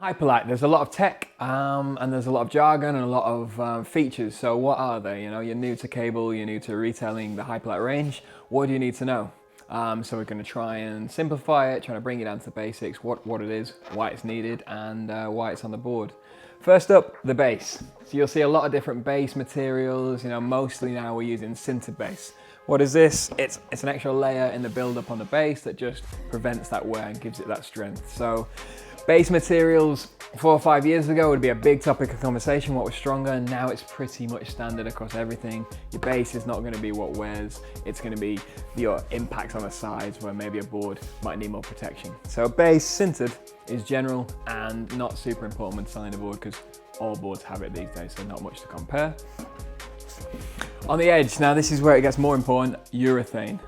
Hyperlite, there's a lot of tech and there's a lot of jargon and a lot of features. So what are they? You know, you're new to cable, you're new to retailing the Hyperlite range. What do you need to know? So we're going to try and simplify it, trying to bring it down to the basics, what it is, why it's needed, and why it's on the board. First up, the base. So you'll see a lot of different base materials. You know, mostly now we're using sintered base. What is this? It's an extra layer in the build-up on the base that just prevents that wear and gives it that strength. So base materials 4 or 5 years ago would be a big topic of conversation, what was stronger. Now it's pretty much standard across everything. Your base is not going to be what wears, it's going to be your impact on the sides where maybe a board might need more protection. So base sintered is general and not super important when designing a board because all boards have it these days, so not much to compare. On the edge, now this is where it gets more important, urethane.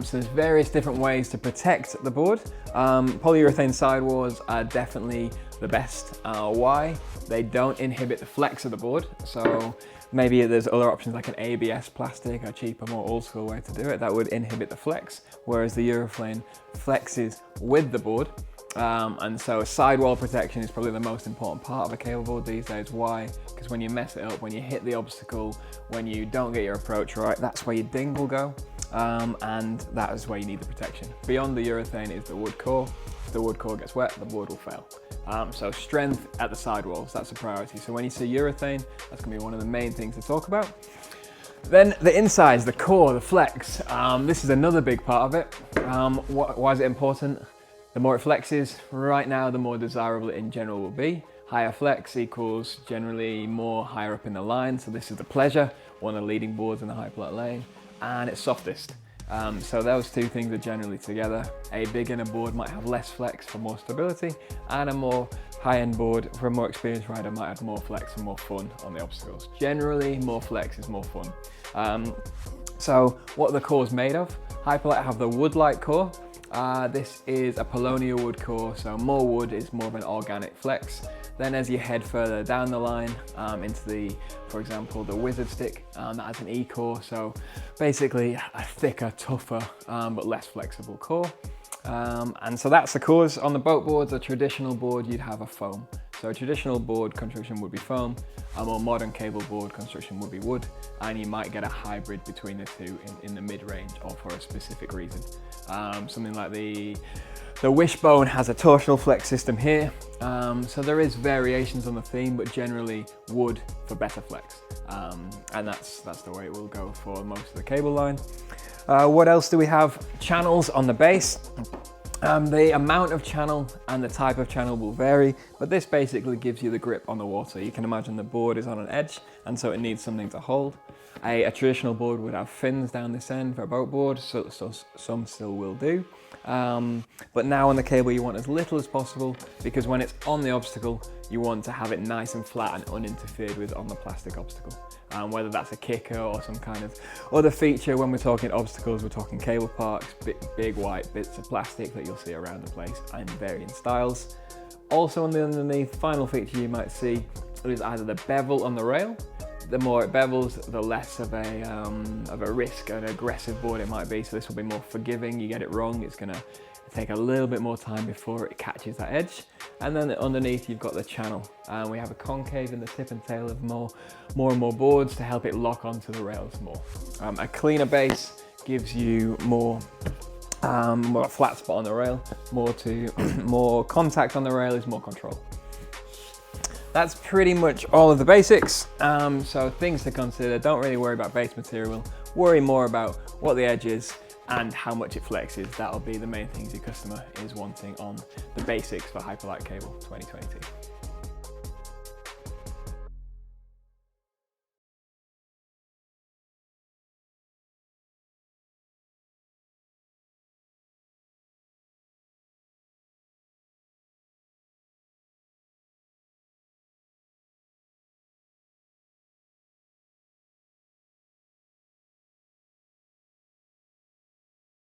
So there's various different ways to protect the board. Polyurethane sidewalls are definitely the best. Why? They don't inhibit the flex of the board. So maybe there's other options like an ABS plastic, a cheaper, more old school way to do it that would inhibit the flex, whereas the urethane flexes with the board. And so sidewall protection is probably the most important part of a cable board these days. Why? Because when you mess it up, when you hit the obstacle, when you don't get your approach right, that's where your ding will go. And that is where you need the protection. Beyond the urethane is the wood core. If the wood core gets wet, the board will fail. So strength at the sidewalls, that's a priority. So when you see urethane, that's gonna be one of the main things to talk about. Then the insides, the core, the flex. This is another big part of it. Why is it important? The more it flexes, right now, the more desirable it in general will be. Higher flex equals generally more higher up in the line. So this is the Pleasure, one of the leading boards in the Hyperlite lane, and it's softest. So those two things are generally together. A beginner board might have less flex for more stability, and a more high-end board for a more experienced rider might have more flex and more fun on the obstacles. Generally, more flex is more fun. So what are the cores made of? Hyperlite have the Woodlite core. This is a Polonium wood core, so more wood is more of an organic flex. Then as you head further down the line into the, for example, the Wizard stick, that has an E core, so basically a thicker, tougher, but less flexible core. And so that's the cores. On the boat boards, a traditional board, you'd have a foam. So a traditional board construction would be foam, a more modern cable board construction would be wood, and you might get a hybrid between the two in the mid-range or for a specific reason. Something like the Wishbone has a torsional flex system here, so there is variations on the theme, but generally wood for better flex, and that's the way it will go for most of the cable line. What else do we have? Channels on the base. The amount of channel and the type of channel will vary, but this basically gives you the grip on the water. You can imagine the board is on an edge, and so it needs something to hold. A traditional board would have fins down this end for a boat board, so some still will do. But now on the cable you want as little as possible, because when it's on the obstacle, you want to have it nice and flat and uninterfered with on the plastic obstacle. Whether that's a kicker or some kind of other feature. When we're talking obstacles, we're talking cable parks, big white bits of plastic that you'll see around the place in varying styles. Also on the underneath, final feature you might see is either the bevel on the rail. The more it bevels, the less of a risk, an aggressive board it might be. So this will be more forgiving. You get it wrong, it's gonna take a little bit more time before it catches that edge. And then underneath you've got the channel. We have a concave in the tip and tail of more and more boards to help it lock onto the rails more. A cleaner base gives you more flat spot on the rail, more contact on the rail is more control. That's pretty much all of the basics. So things to consider, don't really worry about base material, worry more about what the edge is and how much it flexes. That'll be the main things your customer is wanting on the basics for Hyperlite Cable 2022.